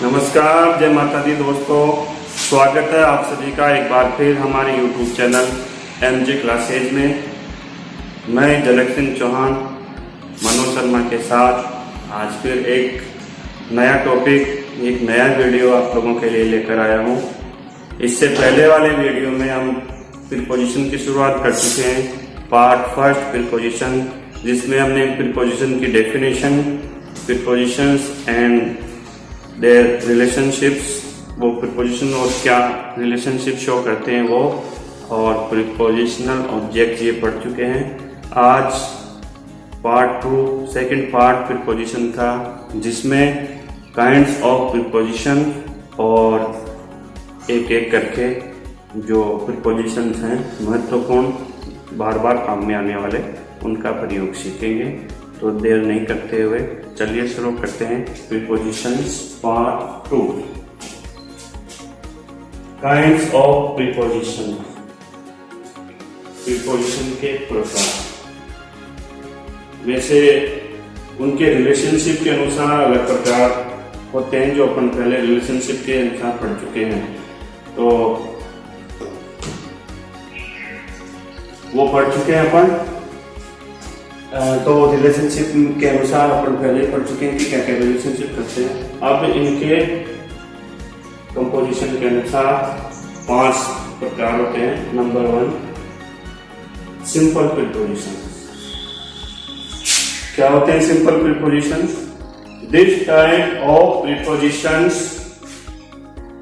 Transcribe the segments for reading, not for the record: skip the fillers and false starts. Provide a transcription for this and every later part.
नमस्कार, जय माता दी दोस्तों। स्वागत है आप सभी का एक बार फिर हमारे YouTube चैनल MJ क्लासेज में। मैं जनक सिंह चौहान मनोज शर्मा के साथ आज फिर एक नया टॉपिक, एक नया वीडियो आप लोगों के लिए लेकर आया हूँ। इससे पहले वाले वीडियो में हम प्रीपोजिशन की शुरुआत कर चुके हैं, पार्ट फर्स्ट प्रीपोजिशन, जिसमें हमने प्रीपोजिशन की definition, prepositions and there relationships, वो प्रीपोजिशन और क्या रिलेशनशिप शो करते हैं वो, और प्रीपोजिशनल ऑब्जेक्ट ये पढ़ चुके हैं। आज पार्ट 2 सेकंड पार्ट प्रीपोजिशन का, जिसमें काइंड्स ऑफ प्रीपोजिशन और एक एक करके जो प्रीपोजिशंस हैं महत्वपूर्ण, बार बार काम में आने वाले, उनका प्रयोग सीखेंगे। तो देर नहीं करते हुए चलिए शुरू करते हैं prepositions part 2। Kinds of preposition, preposition के प्रकार। वैसे उनके रिलेशनशिप के अनुसार अलग प्रकार होते हैं, जो अपन पहले रिलेशनशिप के अनुसार पढ़ चुके हैं, तो वो पढ़ चुके हैं अपन। तो रिलेशनशिप के अनुसार अपन पहले पढ़ चुके हैं कि क्या क्या रिलेशनशिप करते हैं। अब इनके कंपोजिशन के अनुसार 5 प्रकार होते हैं। नंबर 1, सिंपल प्रीपोजिशन। क्या होते हैं simple preposition? This type of prepositions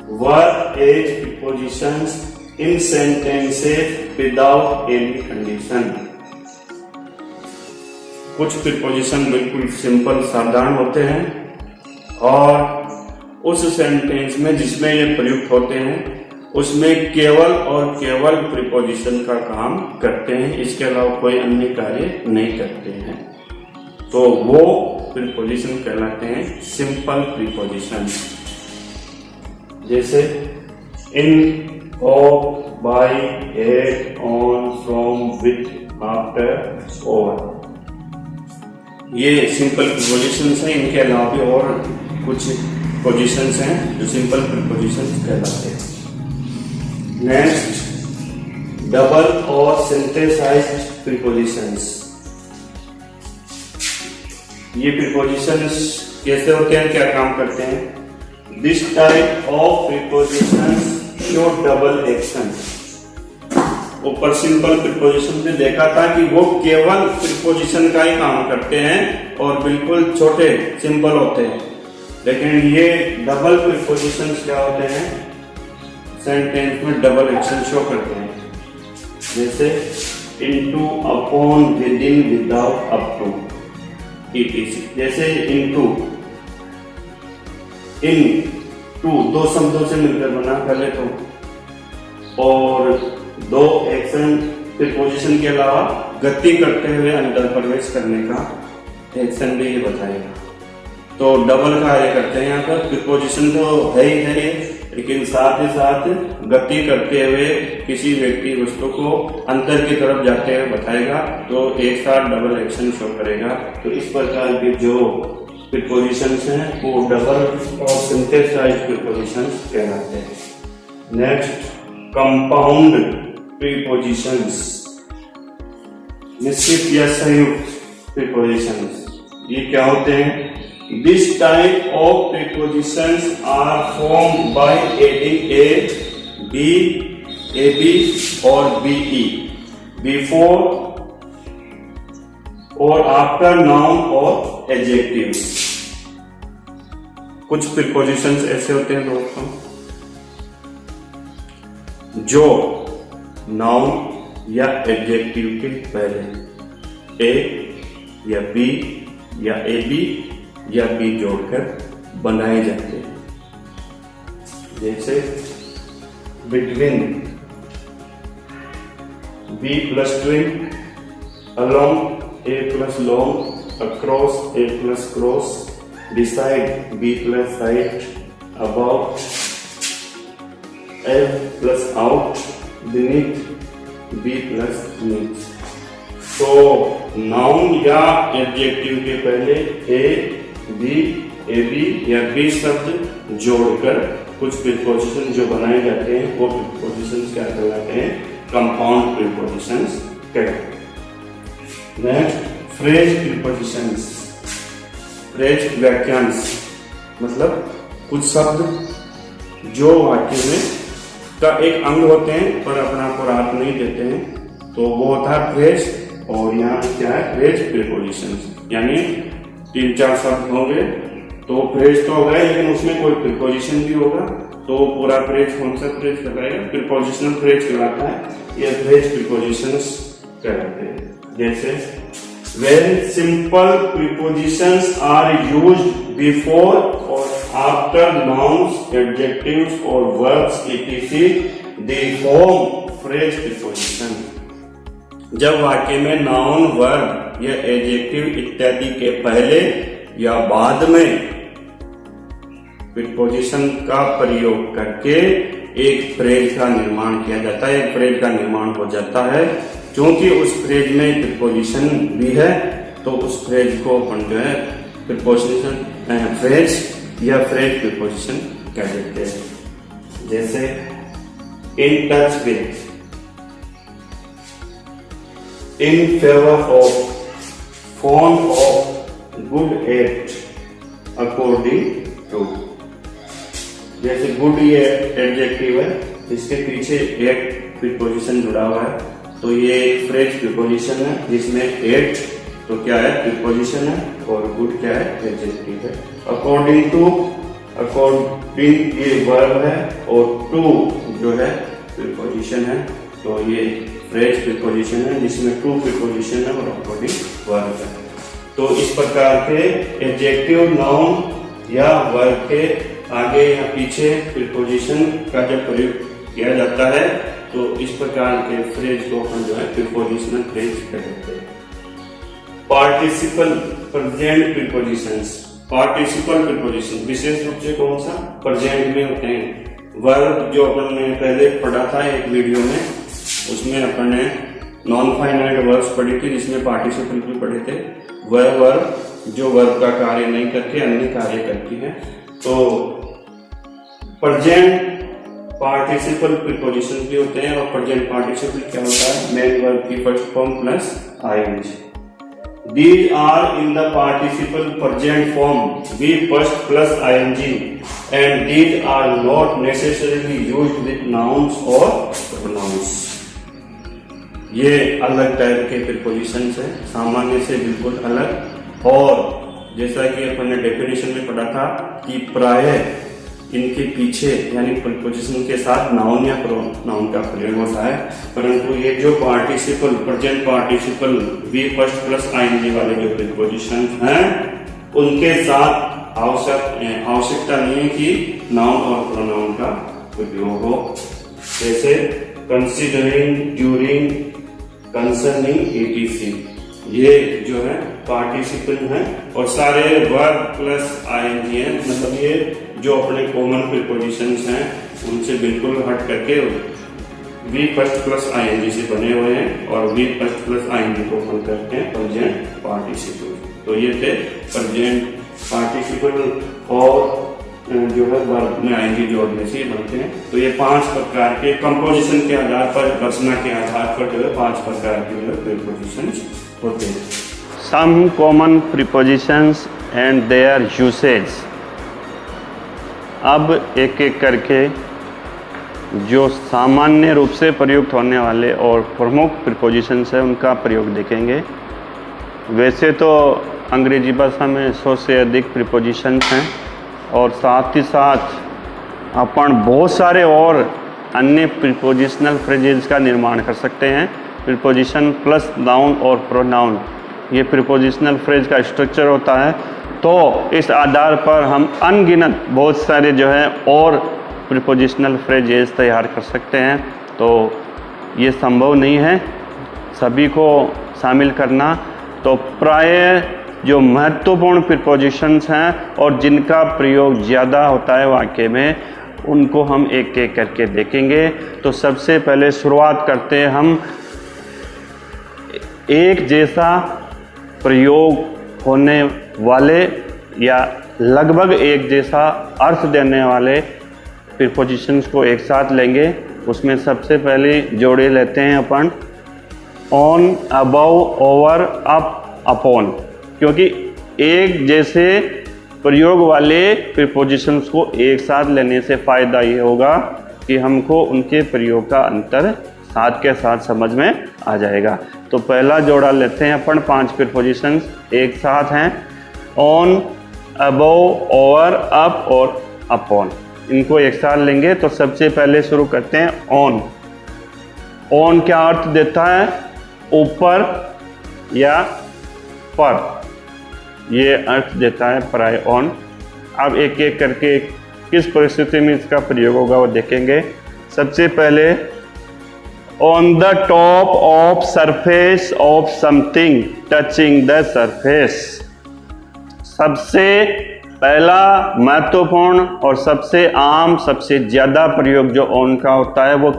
work as prepositions in sentences without any condition. कुछ प्रीपोजिशन बिल्कुल सिंपल साधारण होते हैं, और उस सेंटेंस में जिसमें ये प्रयुक्त होते हैं उसमें केवल और केवल प्रीपोजिशन का काम करते हैं, इसके अलावा कोई अन्य कार्य नहीं करते हैं। तो वो प्रीपोजिशन कहलाते हैं सिंपल प्रीपोजिशन। जैसे in, of, by, at, on, from, with, after, over, ये सिंपल प्रीपोजिशंस हैं। इनके अलावा भी और कुछ पोजिशंस हैं जो सिंपल प्रीपोजिशंस कहलाते हैं। नेक्स्ट, डबल और सिंथेसाइज्ड प्रीपोजिशंस। ये प्रीपोजिशंस कैसे होते हैं, क्या काम करते हैं? This type of prepositions show double action. ऊपर सिंपल प्रीपोजिशन में देखा था कि वो केवल प्रीपोजिशन का ही काम करते हैं और बिल्कुल छोटे सिंपल होते हैं, लेकिन ये डबल प्रीपोजिशंस क्या होते हैं? सेंटेंस में डबल एक्शन शो करते हैं। जैसे into, upon, within, without, up to, etc। जैसे इनटू, इन टू दो शब्दों से मिलकर बना पहले तो, और 2 एक्शन प्रीपोजिशन के अलावा गति करते हुए अंदर प्रवेश करने का एक्शन भी ये बताएगा। तो डबल कार्य करते हैं यहाँ पर। प्रीपोजिशन तो है ही है, लेकिन साथ ही साथ गति करते हुए किसी व्यक्ति वस्तु को अंदर की तरफ जाते हुए बताएगा, तो एक साथ डबल एक्शन शो करेगा। तो इस प्रकार के जो प्रीपोजिशंस हैं वो डबल और सिंथेसाइज्ड प्रीपोजिशंस कहलाते हैं। नेक्स्ट, कंपाउंड प्रीपोजिशंस, मिश्रित या संयुक्त प्रीपोजिशंस। ये क्या होते हैं? This type of prepositions are formed by adding A, B, A B और बी ई बिफोर और आफ्टर नाउन और एडजेक्टिव। कुछ प्रीपोजिशंस ऐसे होते हैं दोस्तों जो नाउन या एडजेक्टिव के पहले ए या बी या ए बी या बी जोड़कर बनाए जाते हैं। जैसे between, B plus twin, along, A plus long, across, A plus cross, beside, B plus side, about, A plus out, beneath, B plus neath. तो नाउन या एडजेक्टिव के पहले ए, बी, ए बी या बी शब्द जोड़कर कुछ preposition जो बनाए जाते हैं वो प्रीपोजिशंस क्या कहलाते हैं, कंपाउंड प्रीपोजिशंस कहलाते हैं। नेक्स्ट फ्रेज प्रीपोजिशंस, फ्रेज वाक्यांश, मतलब कुछ शब्द जो वाक्य में का एक अंग होते हैं पर अपना आप राहत नहीं देते हैं, तो वो होता है फ्रेज। और यहाँ क्या है, फ्रेज प्रीपोजिशंस, यानी 3-4 शब्द होंगे तो फ्रेज तो होगा लेकिन उसमें कोई प्रीपोजिशन भी होगा, तो पूरा फ्रेज कौन सा फ्रेज कहलाएगा, प्रीपोजिशनल फ्रेज कहलाता है। ये फ्रेज प्रीपोजिशंस कहलाते हैं। जैसे very simple prepositions are used before और आफ्टर नाउन्स, एडजेक्टिव्स और verbs etc. They form phrase preposition. जब वाक्य में नाउन, वर्ब या एडजेक्टिव इत्यादि के पहले या बाद में प्रीपोजिशन का प्रयोग करके एक फ्रेज का निर्माण किया जाता है, एक फ्रेज का निर्माण हो जाता है। क्योंकि उस फ्रेज में प्रीपोजिशन भी है तो उस फ्रेज को अपन जो है प्रीपोजिशन फ्रेज या फ्रेज प्रीपोजिशन कह देते हैं। जैसे in touch with, in favour of, fond of, good at, according to. जैसे गुड ये एडजेक्टिव है, इसके पीछे एट प्रीपोजिशन जुड़ा हुआ है, तो ये एक फ्रेज प्रीपोजिशन है जिसमें एट तो क्या है, प्रीपोजिशन है, और गुड क्या है, एडजेक्टिव है। अकॉर्डिंग टू, अकॉर्डिंग ये वर्ब है और टू जो है प्रीपोजिशन है, तो ये फ्रेज प्रीपोजिशन है जिसमें टू प्रीपोजिशन है और अकॉर्डिंग वर्ब है। तो इस प्रकार के एडजेक्टिव, नाउन या वर्ब के आगे या पीछे प्रीपोजिशन का जब प्रयोग किया जाता है तो इस प्रकार के फ्रेज को हम जो है प्रीपोजिशनल फ्रेज कहते हैं। Participle present prepositions, participle preposition विशेष रूप से कौन सा, प्रेजेंट में होते हैं। वर्ब जो अपन ने पहले पढ़ा था एक वीडियो में, उसमें अपन ने नॉन फाइनाइट वर्ब्स पढ़ी थी जिसमें पार्टिसिपल भी पढ़े थे। वह वर्ब जो वर्ब का कार्य नहीं करती, अन्य कार्य करती है। तो प्रेजेंट पार्टिसिपल प्रीपोजिशन भी होते हैं, और प्रेजेंट पार्टिसिपल क्या होता है, मेन वर्ब की first form plus ING. These are in the participle present form, be first plus ing, and these are not necessarily used with nouns or pronouns. ये अलग टाइप के प्रीपोजिशंस हैं, सामान्य से बिल्कुल अलग। और जैसा कि अपन ने डेफिनेशन में पढ़ा था कि प्रायः इनके पीछे यानी प्रीपोजिशन के साथ नाउन या प्रोनाउन का प्रयोग होता है, परंतु ये जो participle, present participle V first plus ING वाले जो प्रीपोजिशन हैं उनके साथ आवश्यकता नहीं है कि नाउन और प्रोनाउन का प्रयोग हो। जैसे कंसीडरिंग, ड्यूरिंग, कंसर्निंग etc. ये जो है पार्टिसिपल है और सारे वर्ब प्लस आईएनजी है, मतलब ये जो अपने कॉमन प्रीपोजिशंस हैं उनसे बिल्कुल हट करके वी फर्स्ट प्लस आईएनजी से बने हुए हैं, और वी फर्स्ट प्लस आईएनजी को हम करते हैं प्रेजेंट पार्टिसिपल। तो ये थे प्रेजेंट पार्टिसिपल, और जो है वर्ब में आईएनजी जोड़ने से बनते हैं। तो ये 5 प्रकार के कंपोजिशन के आधार पर, रचना के आधार पर जो है 5 प्रकार के जो है प्रीपोजिशंस होते हैं। Some common prepositions and their usage। अब एक एक करके जो सामान्य रूप से प्रयुक्त होने वाले और प्रमुख प्रीपोजिशंस है उनका प्रयोग देखेंगे। वैसे तो अंग्रेजी भाषा में 100 से अधिक प्रीपोजिशंस हैं, और साथ ही साथ अपन बहुत सारे और अन्य प्रीपोजिशनल फ्रेजेस का निर्माण कर सकते हैं। प्रीपोजिशन प्लस नाउन और प्रोनाउन, ये प्रीपोजिशनल फ्रेज का स्ट्रक्चर होता है। तो इस आधार पर हम अनगिनत बहुत सारे जो है और प्रीपोजिशनल फ्रेजेस तैयार कर सकते हैं। तो ये संभव नहीं है सभी को शामिल करना। तो प्रायः जो महत्वपूर्ण प्रीपोजिशंस हैं और जिनका प्रयोग ज़्यादा होता है वाक्य में, उनको हम एक एक करके देखेंगे। तो सबसे पहले शुरुआत करते हैं हम एक जैसा प्रयोग होने वाले या लगभग एक जैसा अर्थ देने वाले प्रीपोजिशंस को एक साथ लेंगे। उसमें सबसे पहले जोड़े लेते हैं अपन on, above, over, up, upon, क्योंकि एक जैसे प्रयोग वाले प्रीपोजिशंस को एक साथ लेने से फ़ायदा ये होगा कि हमको उनके प्रयोग का अंतर साथ के साथ समझ में आ जाएगा। तो पहला जोड़ा लेते हैं अपन 5 प्रीपोजिशंस एक साथ हैं, ऑन, अबव, ओवर, अप और अपॉन। इनको एक साथ लेंगे तो सबसे पहले शुरू करते हैं ऑन। ऑन क्या अर्थ देता है? ऊपर या पर, ये अर्थ देता है प्राय ऑन। अब एक एक करके किस परिस्थिति में इसका प्रयोग होगा वो देखेंगे। सबसे पहले on the top of surface of something touching the surface. सबसे पहला महत्वपूर्ण और सबसे आम, सबसे ज़्यादा प्रयोग जो ऑन का होता है वो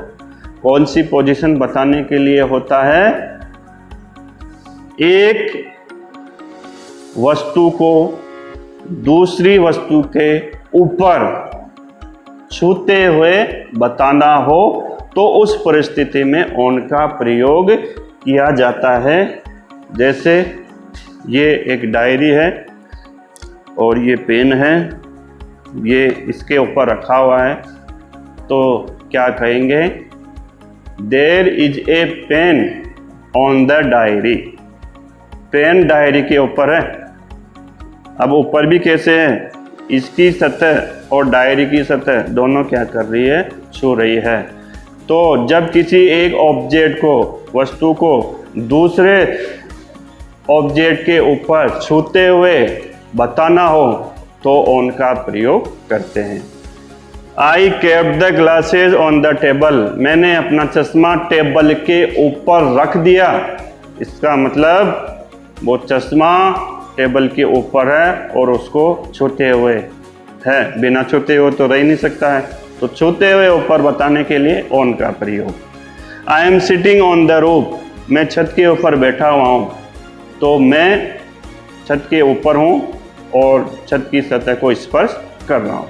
कौन सी पोजीशन बताने के लिए होता है? एक वस्तु को दूसरी वस्तु के ऊपर छूते हुए बताना हो तो उस परिस्थिति में ऑन का प्रयोग किया जाता है। जैसे ये एक डायरी है और ये पेन है, ये इसके ऊपर रखा हुआ है, तो क्या कहेंगे? There is a pen on the diary. Pen diary के ऊपर है। अब ऊपर भी कैसे है? इसकी सतह और डायरी की सतह दोनों क्या कर रही है? छू रही है। तो जब किसी एक ऑब्जेक्ट को, वस्तु को दूसरे ऑब्जेक्ट के ऊपर छूते हुए बताना हो तो ऑन का प्रयोग करते हैं। I kept the glasses on the table. मैंने अपना चश्मा टेबल के ऊपर रख दिया। इसका मतलब वो चश्मा टेबल के ऊपर है और उसको छूते हुए है, बिना छूते हुए तो रह ही नहीं सकता है, तो छूते हुए ऊपर बताने के लिए ऑन का प्रयोग। I am sitting on the roof. मैं छत के ऊपर बैठा हुआ हूँ, तो मैं छत के ऊपर हूँ और छत की सतह को स्पर्श कर रहा हूँ।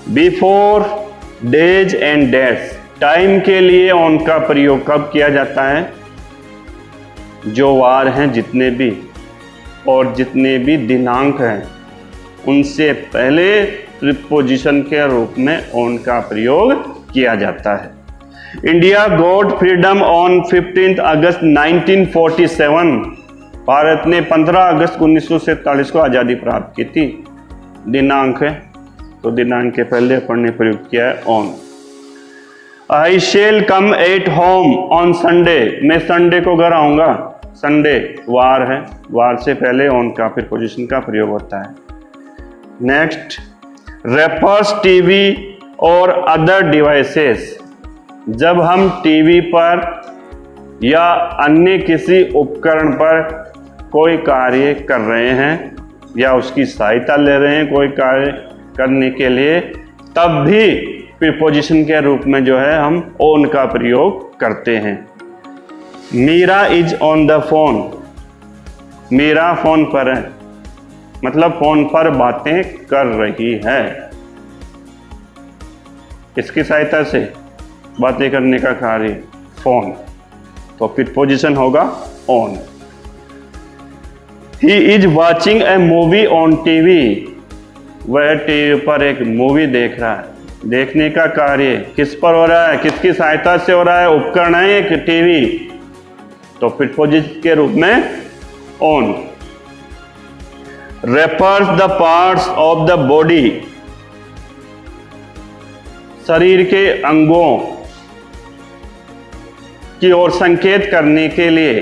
Before, days and dates. Time के लिए ऑन का प्रयोग कब किया जाता है? जो वार हैं जितने भी और जितने भी दिनांक हैं उनसे पहले प्रीपोजिशन के रूप में ऑन का प्रयोग किया जाता है। इंडिया गॉट फ्रीडम ऑन 15 अगस्त 1947। भारत ने 15 अगस्त 1947 को आज़ादी प्राप्त की थी। दिनांक है तो दिनांक के पहले अपन ने प्रयोग किया है on. I shall come at home on Sunday. मैं संडे को घर आऊँगा। संडे वार है, वार से पहले ऑन का प्रीपोजिशन का प्रयोग होता है। नेक्स्ट, रेफर्स टीवी और अदर डिवाइसेस। जब हम टीवी पर या अन्य किसी उपकरण पर कोई कार्य कर रहे हैं या उसकी सहायता ले रहे हैं कोई कार्य करने के लिए, तब भी प्रीपोजिशन के रूप में जो है हम ऑन का प्रयोग करते हैं। Meera is on the phone. Meera phone पर है, मतलब फोन पर बातें कर रही है। इसकी सहायता से बातें करने का कार्य फोन, तो प्रीपोजिशन होगा on. He is watching A movie on TV. वह टीवी पर एक मूवी देख रहा है। देखने का कार्य किस पर हो रहा है? किसकी सहायता से हो रहा है? उपकरण है एक टीवी, तो प्रीपोजिशन के रूप में on. Refers the parts of the body. शरीर के अंगों की ओर संकेत करने के लिए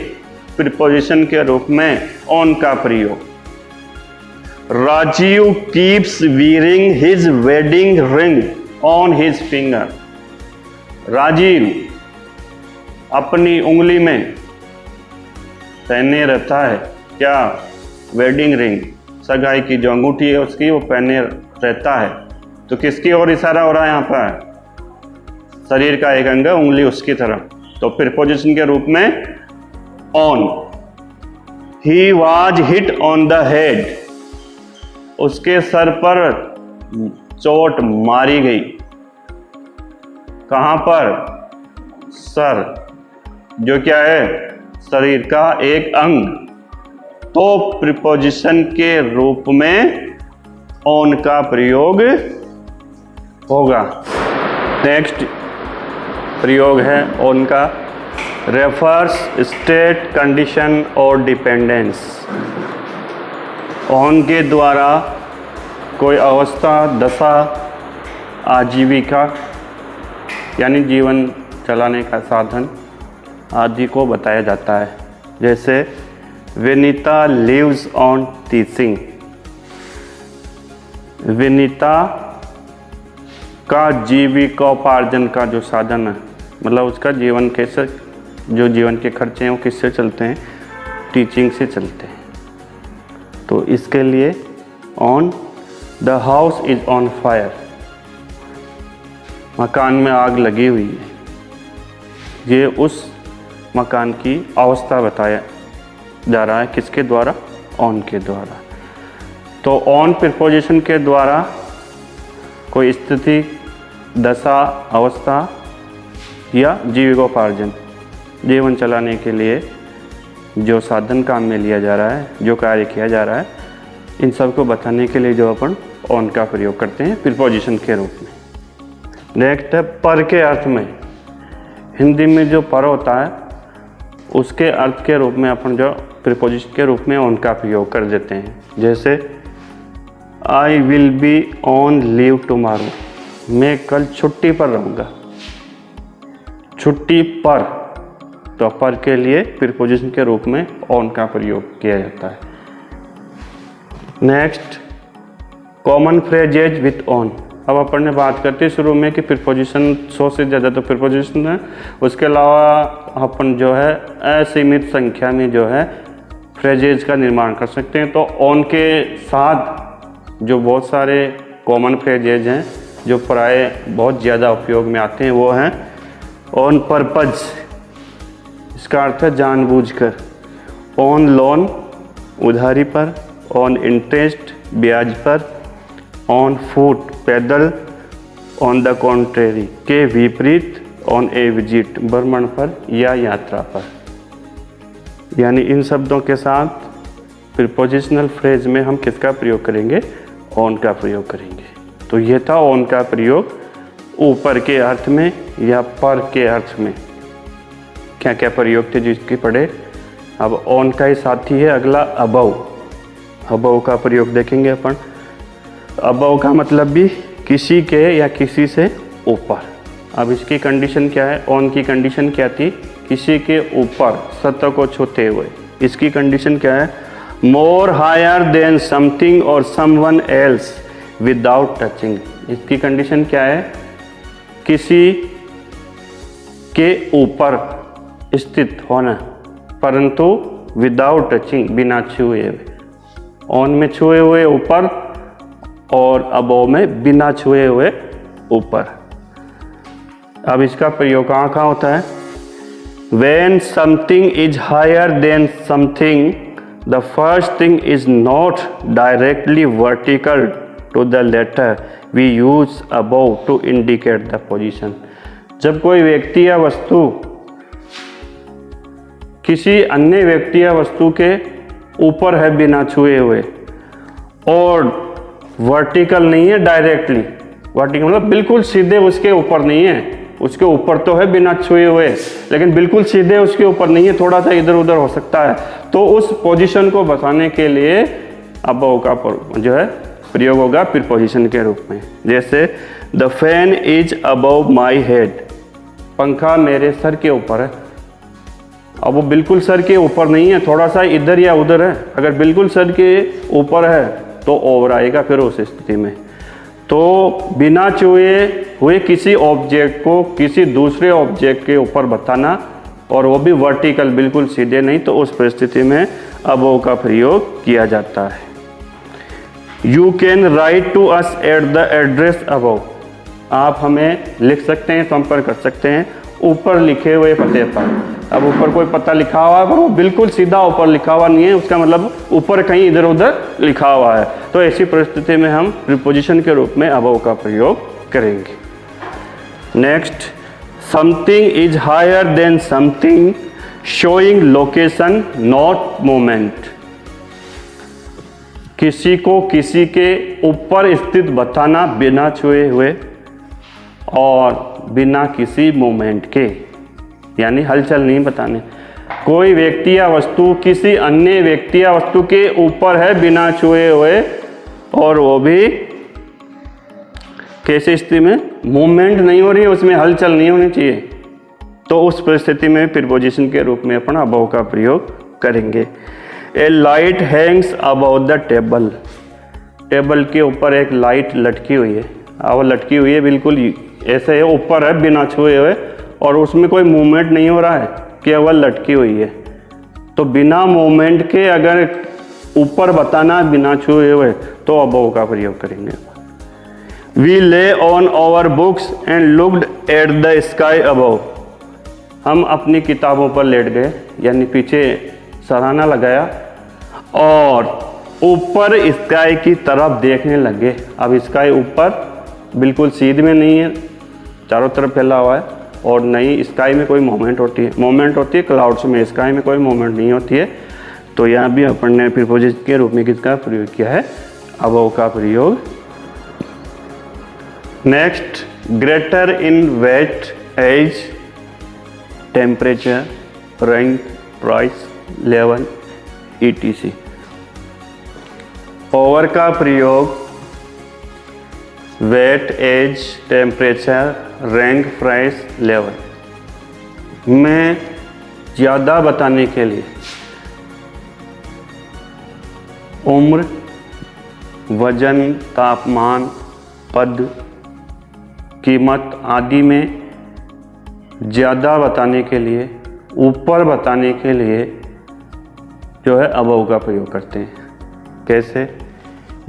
प्रीपोजिशन के रूप में ऑन का प्रयोग। Rajeev keeps wearing his wedding ring on his finger. Rajeev अपनी उंगली में पहने रहता है क्या? वेडिंग रिंग, सगाई की जो अंगूठी है उसकी वो पहने रहता है। तो किसकी ओर इशारा हो रहा है यहाँ पर? शरीर का एक अंग, उंगली उसकी तरफ, तो प्रीपोजिशन के रूप में on. He was hit on the head. उसके सर पर चोट मारी गई। कहाँ पर? सर, जो क्या है? शरीर का एक अंग। तो प्रीपोजिशन के रूप में ऑन का प्रयोग होगा। नेक्स्ट प्रयोग है ऑन का, रेफर्स स्टेट, कंडीशन और डिपेंडेंस। ऑन के द्वारा कोई अवस्था, दशा, आजीविका यानी जीवन चलाने का साधन आदि को बताया जाता है। जैसे Vinita lives on teaching. Vinita का जीविकोपार्जन का जो साधन है, मतलब उसका जीवन कैसे, जो जीवन के खर्चे हैं वो किससे चलते हैं? टीचिंग से चलते हैं। तो इसके लिए on, the house is on fire. मकान में आग लगी हुई है। ये उस मकान की अवस्था बताया जा रहा है, किसके द्वारा? ऑन के द्वारा। तो ऑन प्रीपोजिशन के द्वारा कोई स्थिति, दशा, अवस्था या जीविकोपार्जन, जीवन चलाने के लिए जो साधन काम में लिया जा रहा है, जो कार्य किया जा रहा है, इन सब को बताने के लिए जो अपन ऑन का प्रयोग करते हैं प्रीपोजिशन के रूप में। नेक्स्ट है पर के अर्थ में। हिंदी में जो पर होता है उसके अर्थ के रूप में अपन जो प्रीपोजिशन के रूप में ऑन का प्रयोग कर देते हैं। जैसे I will be on leave tomorrow, मैं कल छुट्टी पर रहूँगा। छुट्टी पर, तो पर के लिए प्रीपोजिशन के रूप में ऑन का प्रयोग किया जाता है। Next common phrases with on. अब अपन ने बात करते शुरू में कि प्रीपोजिशन 100 से ज़्यादा तो प्रीपोजिशन है, उसके अलावा अपन जो है असीमित संख्या में जो है फ्रेजेज का निर्माण कर सकते हैं। तो ऑन के साथ जो बहुत सारे कॉमन फ्रेजेज हैं जो प्राय बहुत ज़्यादा उपयोग में आते हैं वो हैं ऑन पर्पज, इसका अर्थ है जानबूझकर। ऑन लोन, उधारी पर। ऑन इंटरेस्ट, ब्याज पर। ऑन फुट, पैदल। ऑन द कॉन्ट्रेरी, के विपरीत। ऑन ए विजिट, भ्रमण पर या यात्रा पर। यानी इन शब्दों के साथ प्रीपोजिशनल फ्रेज में हम किसका प्रयोग करेंगे? ऑन का प्रयोग करेंगे। तो ये था ऑन का प्रयोग ऊपर के अर्थ में या पर के अर्थ में। क्या क्या प्रयोग थे जिसके पढ़े। अब ऑन का ही साथी है अगला अबव। अबव का प्रयोग देखेंगे अपन। अबव का मतलब भी किसी के या किसी से ऊपर। अब इसकी कंडीशन क्या है? ऑन की कंडीशन क्या थी? किसी के ऊपर, सतह को छूते हुए। इसकी कंडीशन क्या है? मोर हायर देन समथिंग और समवन एल्स विदाउट टचिंग। इसकी कंडीशन क्या है? किसी के ऊपर स्थित होना परंतु विदाउट टचिंग, बिना छुए हुए। ऑन में छुए हुए ऊपर और अबव में बिना छुए हुए ऊपर। अब इसका प्रयोग कहाँ कहाँ होता है? When something is higher than something, the first thing is not directly vertical to the latter. We use above to indicate the position. जब कोई व्यक्ति या वस्तु किसी अन्य व्यक्ति या वस्तु के ऊपर है बिना छुए हुए और वर्टिकल नहीं है, डायरेक्टली। वर्टिकल मतलब बिल्कुल सीधे उसके ऊपर नहीं है, उसके ऊपर तो है बिना छुए हुए, लेकिन बिल्कुल सीधे उसके ऊपर नहीं है, थोड़ा सा इधर उधर हो सकता है। तो उस पोजीशन को बताने के लिए अबव का जो है प्रयोग होगा प्रीपोजिशन के रूप में। जैसे the fan is above my head, पंखा मेरे सर के ऊपर है। अब वो बिल्कुल सर के ऊपर नहीं है, थोड़ा सा इधर या उधर है। अगर बिल्कुल सर के ऊपर है तो ओवर आएगा फिर उस स्थिति में। तो बिना छुए हुए किसी ऑब्जेक्ट को किसी दूसरे ऑब्जेक्ट के ऊपर बताना, और वो भी वर्टिकल, बिल्कुल सीधे नहीं, तो उस परिस्थिति में अबव का प्रयोग किया जाता है। You can write to us at the address above, आप हमें लिख सकते हैं, संपर्क कर सकते हैं ऊपर लिखे हुए पते पर। अब ऊपर कोई पता लिखा हुआ है पर वो बिल्कुल सीधा ऊपर लिखा हुआ नहीं है, उसका मतलब ऊपर कहीं इधर उधर लिखा हुआ है। तो ऐसी परिस्थिति में हम प्रीपोजिशन के रूप में अबव का प्रयोग करेंगे। Next, something is higher than something, showing location not moment. किसी को किसी के ऊपर स्थित बताना बिना छुए हुए और बिना किसी मोमेंट के, यानी हलचल नहीं बताने। कोई व्यक्ति या वस्तु किसी अन्य व्यक्ति या वस्तु के ऊपर है बिना छुए हुए, और वो भी कैसी स्थिति में, मूवमेंट नहीं हो रही है, उसमें हलचल नहीं होनी चाहिए। तो उस परिस्थिति में प्रीपोजिशन के रूप में अपन अबव का प्रयोग करेंगे। A light hangs above the table. Table के ऊपर एक लाइट लटकी हुई है, वो लटकी हुई है बिल्कुल ऐसे है, ऊपर है बिना छुए हुए, और उसमें कोई मूवमेंट नहीं हो रहा है, केवल लटकी हुई है। तो बिना मूवमेंट के अगर ऊपर बताना बिना छुए हुए तो अबव का प्रयोग करेंगे। We lay on our books and looked at the sky above. हम अपनी किताबों पर लेट गए, यानी पीछे सराहना लगाया और ऊपर स्काई की तरफ देखने लगे। अब स्काई ऊपर बिल्कुल सीध में नहीं है, चारों तरफ फैला हुआ है, और नहीं स्काई में कोई मोमेंट होती है, मोमेंट होती है क्लाउड्स में, स्काई में कोई मोमेंट नहीं होती है। तो यहाँ भी अपन ने प्रीपोजिशन के रूप में किसका प्रयोग किया है, अबव का प्रयोग। Next, greater in weight age, temperature, rank, price, level, etc। Over का प्रयोग weight, age, temperature, rank, price, level में ज़्यादा बताने के लिए उम्र, वजन, तापमान, पद, कीमत आदि में ज़्यादा बताने के लिए, ऊपर बताने के लिए जो है अबव का प्रयोग करते हैं। कैसे,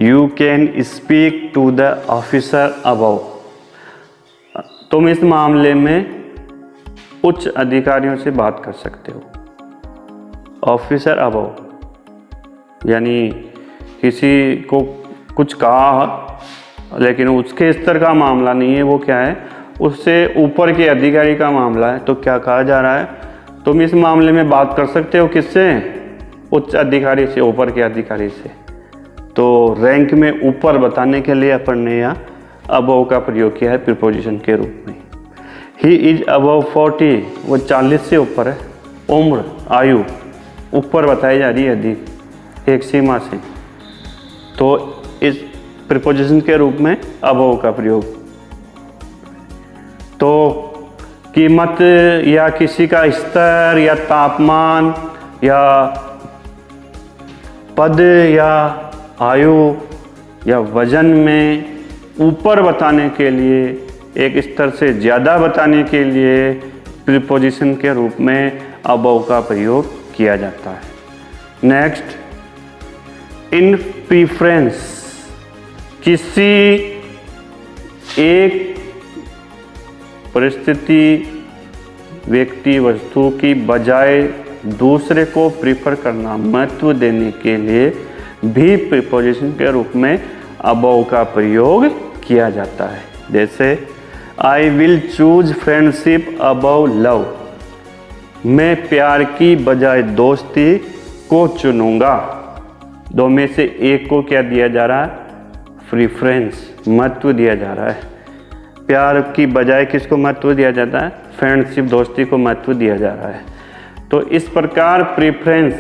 you can speak to the officer above. तुम इस मामले में उच्च अधिकारियों से बात कर सकते हो। ऑफिसर अबव यानी किसी को कुछ कहा लेकिन उसके स्तर का मामला नहीं है, वो क्या है, उससे ऊपर के अधिकारी का मामला है। तो क्या कहा जा रहा है, तुम इस मामले में बात कर सकते हो किससे, उच्च अधिकारी से, ऊपर के अधिकारी से। तो रैंक में ऊपर बताने के लिए अपन ने यहाँ अबव का प्रयोग किया है प्रीपोजिशन के रूप में। ही इज अबव 40, वो 40 से ऊपर है। उम्र, आयु ऊपर बताई जा रही है अधिक एक सीमा से, तो इस प्रीपोजिशन के रूप में अबव का प्रयोग। तो कीमत या किसी का स्तर या तापमान या पद या आयु या वजन में ऊपर बताने के लिए, एक स्तर से ज़्यादा बताने के लिए प्रीपोजिशन के रूप में अबव का प्रयोग किया जाता है। नेक्स्ट, इन प्रीफरेंस, किसी एक परिस्थिति, व्यक्ति, वस्तु की बजाय दूसरे को प्रीफर करना, महत्व देने के लिए भी प्रीपोजिशन के रूप में अबव का प्रयोग किया जाता है। जैसे I will choose friendship above love, मैं प्यार की बजाय दोस्ती को चुनूंगा। दो में से एक को क्या दिया जा रहा है, प्रीफरेंस, महत्व दिया जा रहा है। प्यार की बजाय किसको महत्व दिया जाता है, फ्रेंडशिप, दोस्ती को महत्व दिया जा रहा है। तो इस प्रकार प्रीफरेंस,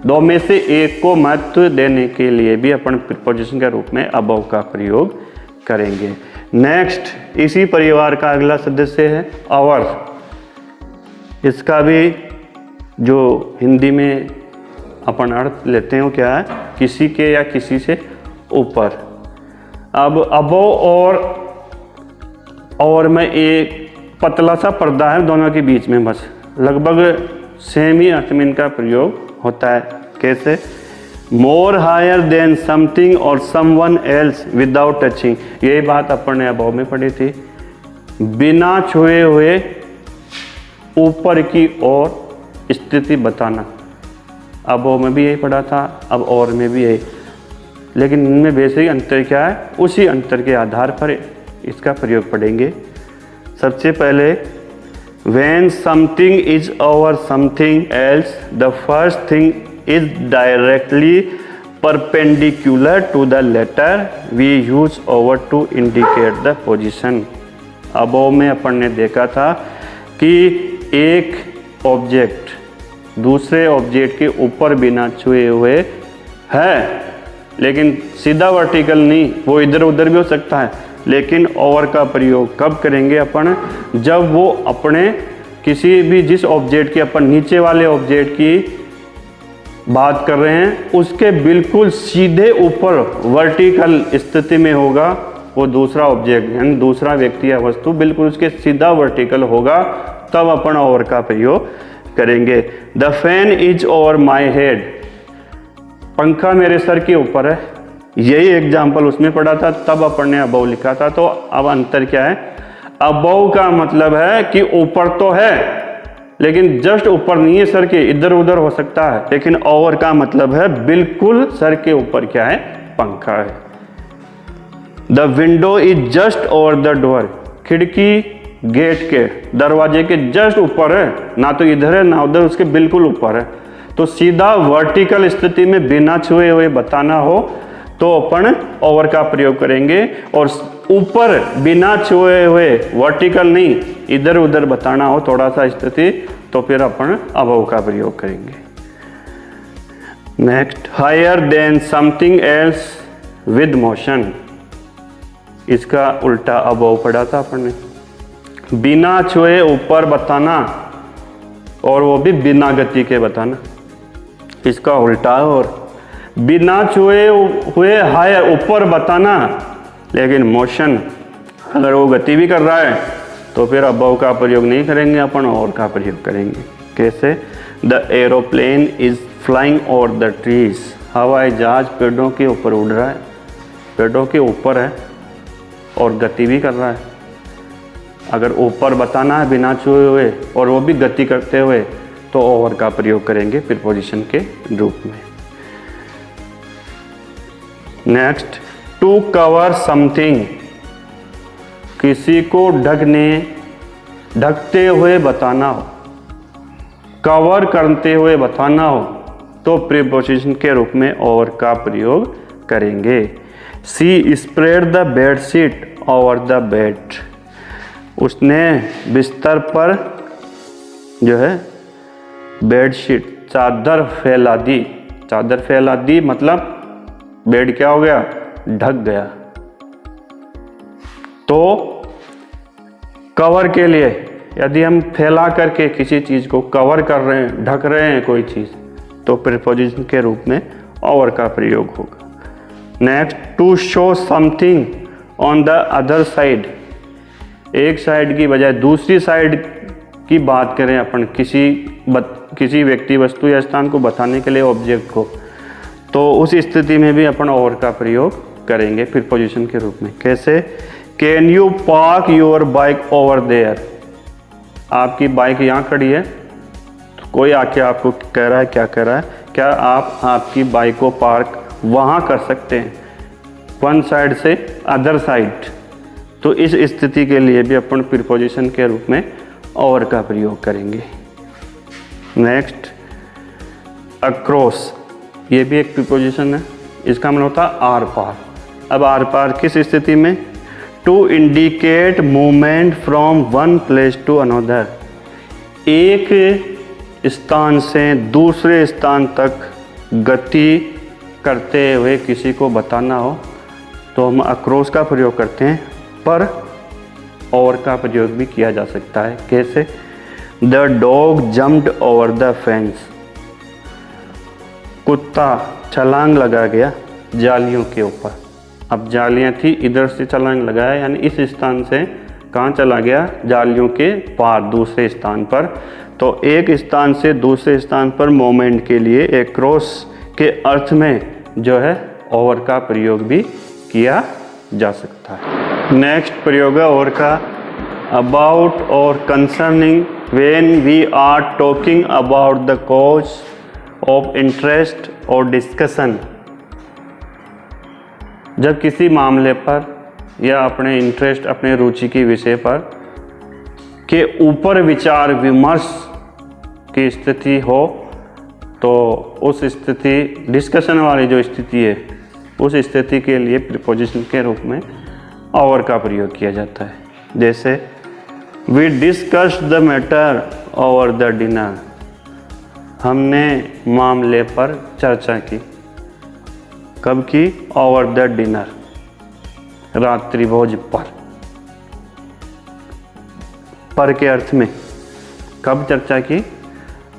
दो में से एक को महत्व देने के लिए भी अपन प्रीपोजिशन के रूप में अबव का प्रयोग करेंगे। नेक्स्ट, इसी परिवार का अगला सदस्य है अवर। इसका भी जो हिंदी में अपन अर्थ लेते हैं वो क्या है, किसी के या किसी से ऊपर। अब अबव और में एक पतला सा पर्दा है दोनों के बीच में, बस लगभग सेम ही अर्थ में इनका प्रयोग होता है। कैसे, मोर हायर देन समथिंग और समवन एल्स विदाउट टचिंग, यही बात अपन ने अबव में पढ़ी थी। बिना छुए हुए ऊपर की ओर स्थिति बताना। अबव में भी यही पढ़ा था, अब और में भी यही, लेकिन इनमें बेसिक अंतर क्या है, उसी अंतर के आधार पर इसका प्रयोग पढ़ेंगे। सबसे पहले when something is over something else, the first thing is directly perpendicular to the letter we use over to indicate the position। Above में अपन ने देखा था कि एक ऑब्जेक्ट दूसरे ऑब्जेक्ट के ऊपर बिना छुए हुए है, लेकिन सीधा वर्टिकल नहीं, वो इधर उधर भी हो सकता है। लेकिन ओवर का प्रयोग कब करेंगे अपन, जब वो अपने किसी भी जिस ऑब्जेक्ट की अपन नीचे वाले ऑब्जेक्ट की बात कर रहे हैं उसके बिल्कुल सीधे ऊपर वर्टिकल स्थिति में होगा वो दूसरा ऑब्जेक्ट, यानी दूसरा व्यक्ति या वस्तु बिल्कुल उसके सीधा वर्टिकल होगा, तब अपन ओवर का प्रयोग करेंगे। The fan is over my head, पंखा मेरे सर के ऊपर है, यही एग्जाम्पल उसमें पढ़ा था, तब अपन ने अबव लिखा था। तो अब अंतर क्या है, अबव का मतलब है कि ऊपर तो है लेकिन जस्ट ऊपर नहीं है सर के, इधर उधर हो सकता है। लेकिन ओवर का मतलब है बिल्कुल सर के ऊपर क्या है, पंखा है। The window is just over the door, खिड़की गेट के दरवाजे के जस्ट ऊपर है, ना तो इधर है ना उधर, उसके बिल्कुल ऊपर है। तो सीधा वर्टिकल स्थिति में बिना छुए हुए बताना हो तो अपन ओवर का प्रयोग करेंगे, और ऊपर बिना छुए हुए वर्टिकल नहीं इधर उधर बताना हो थोड़ा सा स्थिति, तो फिर अपन अबव का प्रयोग करेंगे। Next, higher than something else with motion, इसका उल्टा अबव पढ़ा था अपन ने। बिना छुए ऊपर बताना और वो भी बिना गति के बताना, इसका उल्टा। और बिना छुए हुए हायर ऊपर बताना, लेकिन मोशन अगर वो गति भी कर रहा है तो फिर अबव का प्रयोग नहीं करेंगे अपन, और का प्रयोग करेंगे। कैसे, the aeroplane is flying over the trees, हवाई जहाज पेड़ों के ऊपर उड़ रहा है, पेड़ों के ऊपर है और गति भी कर रहा है। अगर ऊपर बताना है बिना छुए हुए और वो भी गति करते हुए, तो ओवर का प्रयोग करेंगे प्रीपोजिशन के रूप में। नेक्स्ट, टू कवर समथिंग, किसी को ढकते हुए बताना हो, कवर करते हुए बताना हो, तो प्रीपोजिशन के रूप में ओवर का प्रयोग करेंगे। She spread the bedsheet over the bed, उसने बिस्तर पर जो है बेडशीट चादर फैला दी, चादर फैला दी मतलब बेड क्या हो गया, ढक गया। तो कवर के लिए यदि हम फैला करके किसी चीज को कवर कर रहे हैं, ढक रहे हैं कोई चीज, तो प्रीपोजिशन के रूप में ओवर का प्रयोग होगा। Next, to show something on the other side, एक साइड की बजाय दूसरी साइड की बात करें अपन, किसी व्यक्ति वस्तु या स्थान को बताने के लिए ऑब्जेक्ट को, तो उस स्थिति में भी अपन ओवर का प्रयोग करेंगे प्रीपोजिशन के रूप में। कैसे, can you park your bike over there, आपकी बाइक यहाँ खड़ी है, तो कोई आके आपको कह रहा है, क्या कह रहा है, क्या आप आपकी बाइक को पार्क वहाँ कर सकते हैं, वन साइड से अदर साइड, तो इस स्थिति के लिए भी अपन प्रीपोजिशन के रूप में ओवर का प्रयोग करेंगे। नेक्स्ट, अक्रॉस, ये भी एक प्रीपोजिशन है, इसका मतलब होता है आर पार। अब आर पार किस स्थिति में, to indicate movement from one place to another, एक स्थान से दूसरे स्थान तक गति करते हुए किसी को बताना हो तो हम अक्रॉस का प्रयोग करते हैं, पर ओवर का प्रयोग भी किया जा सकता है। कैसे, the dog jumped over the fence, कुत्ता छलांग लगा गया जालियों के ऊपर। अब जालियां थी, इधर से छलांग लगाया, यानी इस स्थान से कहाँ चला गया, जालियों के पार दूसरे स्थान पर। तो एक स्थान से दूसरे स्थान पर मूवमेंट के लिए एक क्रॉस के अर्थ में जो है ओवर का प्रयोग भी किया जा सकता है। नेक्स्ट प्रयोग है ओवर का, अबाउट और concerning when we are talking about the cause of interest or discussion, जब किसी मामले पर या अपने इंटरेस्ट, अपने रुचि के विषय पर के ऊपर विचार विमर्श की स्थिति हो, तो उस स्थिति, डिस्कशन वाली जो स्थिति है, उस स्थिति के लिए प्रीपोजिशन के रूप में और का प्रयोग किया जाता है। जैसे we discussed the matter over the dinner, हमने मामले पर चर्चा की। कब की? ओवर द डिनर, रात्रि भोज पर के अर्थ में कब चर्चा की?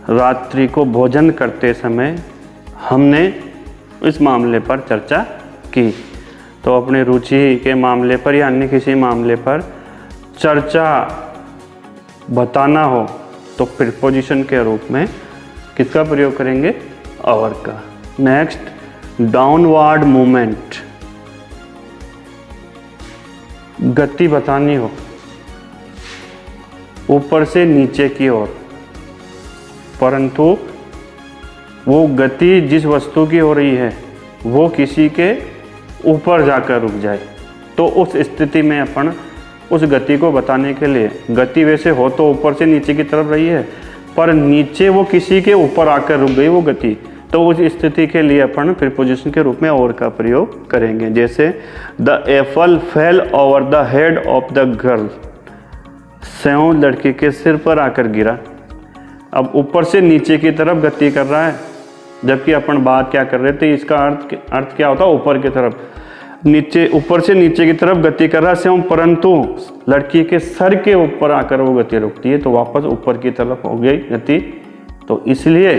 रात्रि को भोजन करते समय हमने इस मामले पर चर्चा की। तो अपने रुचि के मामले पर या अन्य किसी मामले पर चर्चा बताना हो तो प्रीपोजिशन के रूप में किसका प्रयोग करेंगे? ओवर का। नेक्स्ट, डाउनवर्ड मूवमेंट, गति बतानी हो ऊपर से नीचे की ओर, परंतु वो गति जिस वस्तु की हो रही है वो किसी के ऊपर जाकर रुक जाए, तो उस स्थिति में अपन उस गति को बताने के लिए, गति वैसे हो तो ऊपर से नीचे की तरफ रही है, पर नीचे वो किसी के ऊपर आकर रुक गई वो गति, तो उस स्थिति के लिए अपन प्रीपोजिशन के रूप में ओवर का प्रयोग करेंगे। जैसे the Apple fail over the head of the girl, save लड़की के सिर पर आकर गिरा। अब ऊपर से नीचे की तरफ गति कर रहा है, जबकि अपन बात क्या कर रहे थे, इसका अर्थ क्या होता है? ऊपर की तरफ, नीचे, ऊपर से नीचे की तरफ गति कर रहा है सेव, परंतु लड़की के सर के ऊपर आकर वो गति रुकती है, तो वापस ऊपर की तरफ हो गई गति। तो इसलिए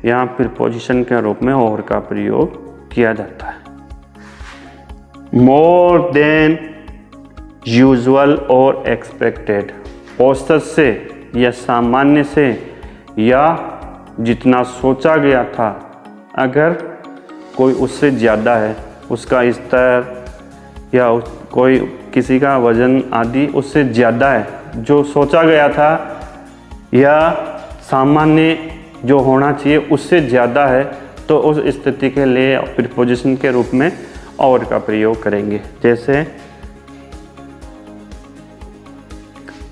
यहाँ प्रीपोजिशन के रूप में ओवर का प्रयोग किया जाता है। मोर देन यूजुअल और एक्सपेक्टेड, औसत से या सामान्य से या जितना सोचा गया था, अगर कोई उससे ज़्यादा है, उसका स्तर या कोई किसी का वजन आदि उससे ज़्यादा है, जो सोचा गया था या सामान्य जो होना चाहिए उससे ज़्यादा है, तो उस स्थिति के लिए प्रीपोजिशन के रूप में ओवर का प्रयोग करेंगे। जैसे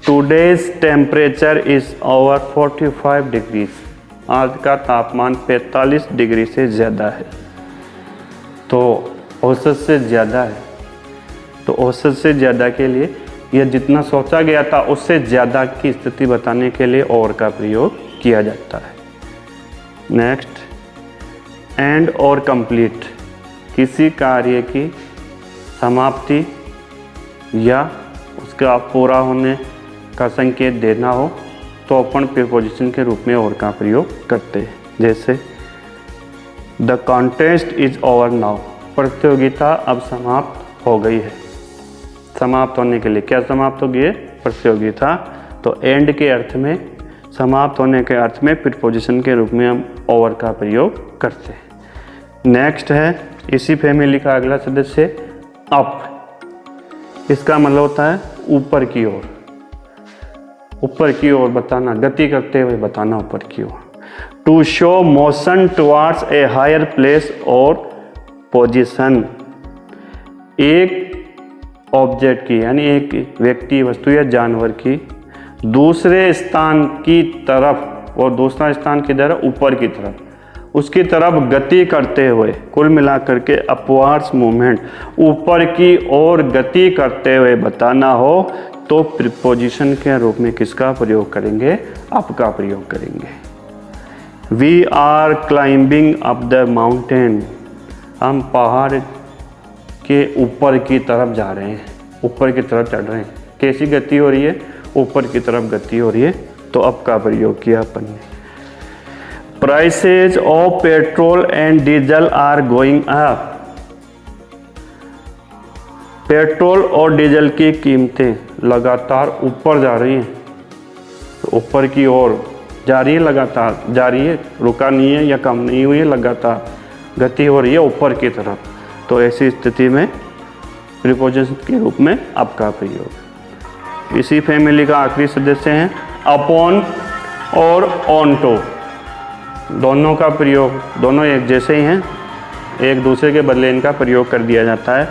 today's temperature is over 45 degrees, आज का तापमान 45 डिग्री से ज़्यादा है, तो औसत से ज़्यादा है, तो औसत से ज़्यादा के लिए यह जितना सोचा गया था उससे ज़्यादा की स्थिति बताने के लिए ओवर का प्रयोग किया जाता है। नेक्स्ट, एंड और कंप्लीट, किसी कार्य की समाप्ति या उसका पूरा होने का संकेत देना हो तो अपन प्रीपोजिशन के रूप में ओवर का प्रयोग करते हैं। जैसे the contest is over now, प्रतियोगिता अब समाप्त हो गई है। समाप्त होने के लिए क्या समाप्त हो गई है? प्रतियोगिता। तो एंड के अर्थ में, समाप्त होने के अर्थ में प्रीपोजिशन के रूप में हम ओवर का प्रयोग करते हैं। नेक्स्ट है इसी फैमिली का अगला सदस्य अप, इसका मतलब होता है ऊपर की ओर, ऊपर की ओर बताना, गति करते हुए बताना ऊपर की ओर। To show motion towards a higher place और पोजीशन, एक ऑब्जेक्ट की यानी एक व्यक्ति, वस्तु या जानवर की दूसरे स्थान की तरफ, और दूसरा स्थान की तरफ ऊपर की तरफ, उसकी तरफ गति करते हुए, कुल मिलाकर के अपवार्ड्स मूवमेंट, ऊपर की ओर गति करते हुए बताना हो तो प्रीपोजिशन के रूप में किसका प्रयोग करेंगे? अप का प्रयोग करेंगे। We are climbing up the mountain, हम पहाड़ के ऊपर की तरफ जा रहे हैं, ऊपर की तरफ चढ़ रहे हैं। कैसी गति हो रही है? ऊपर की तरफ गति हो रही है, तो अप का प्रयोग किया अपन ने। Prices of petrol and diesel are going up, petrol और डीजल की कीमतें लगातार ऊपर जा रही हैं, तो ऊपर की ओर जा रही है, लगातार जा रही है, रुका नहीं है या कम नहीं हुई है, लगातार गति हो रही है ऊपर की तरफ। तो ऐसी स्थिति में प्रीपोजिशन के रूप में अप का प्रयोग। इसी फैमिली का आखिरी सदस्य है अपॉन और ऑन टू, दोनों का प्रयोग, दोनों एक जैसे ही हैं, एक दूसरे के बदले इनका प्रयोग कर दिया जाता है।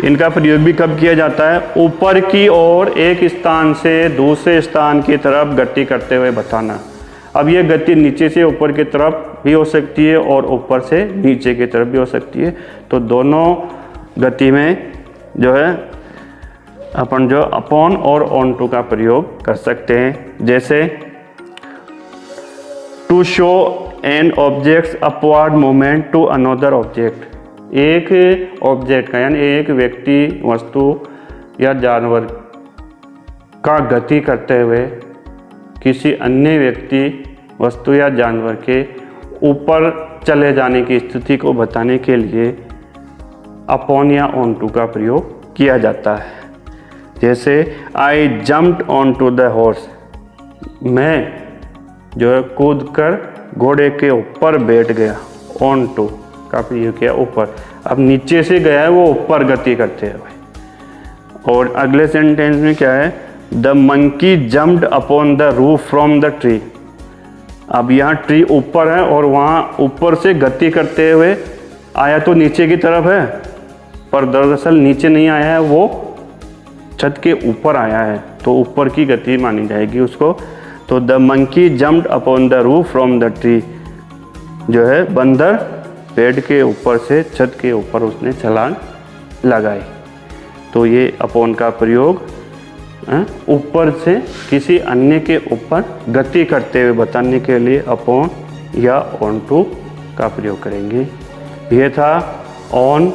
इनका प्रयोग भी कब किया जाता है? ऊपर की ओर एक स्थान से दूसरे स्थान की तरफ गति करते हुए बताना। अब ये गति नीचे से ऊपर की तरफ भी हो सकती है और ऊपर से नीचे की तरफ भी हो सकती है। तो दोनों गति में जो है अपन जो अपॉन और ऑन टू का प्रयोग कर सकते हैं। जैसे to show an objects upward movement to another object, एक ऑब्जेक्ट का यानी एक व्यक्ति, वस्तु या जानवर का गति करते हुए किसी अन्य व्यक्ति, वस्तु या जानवर के ऊपर चले जाने की स्थिति को बताने के लिए अपॉन या ऑन टू का प्रयोग किया जाता है। जैसे I jumped on to the horse, मैं जो है कूद कर घोड़े के ऊपर बैठ गया। ऑन टू का प्रयोग किया, ऊपर। अब नीचे से गया है वो ऊपर गति करते हुए। और अगले सेंटेंस में क्या है? The monkey jumped upon the roof from the tree. अब यहाँ ट्री ऊपर है और वहाँ ऊपर से गति करते हुए आया तो नीचे की तरफ है, पर दरअसल नीचे नहीं आया है, वो छत के ऊपर आया है, तो ऊपर की गति मानी जाएगी उसको। तो the monkey jumped upon the roof from the tree, जो है बंदर पेड़ के ऊपर से छत के ऊपर उसने छलांग लगाई। तो ये अपॉन का प्रयोग ऊपर से किसी अन्य के ऊपर गति करते हुए बताने के लिए अपॉन या ऑन टू का प्रयोग करेंगे। ये था on,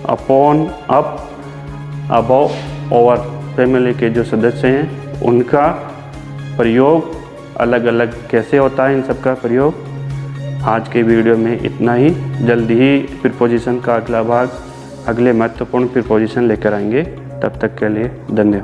upon, up, above, over family के जो सदस्य हैं उनका प्रयोग अलग अलग कैसे होता है, इन सब का प्रयोग। आज के वीडियो में इतना ही। जल्दी ही प्रीपोजिशन का अगला भाग, अगले महत्वपूर्ण प्रीपोजिशन लेकर आएंगे। तब तक के लिए धन्यवाद।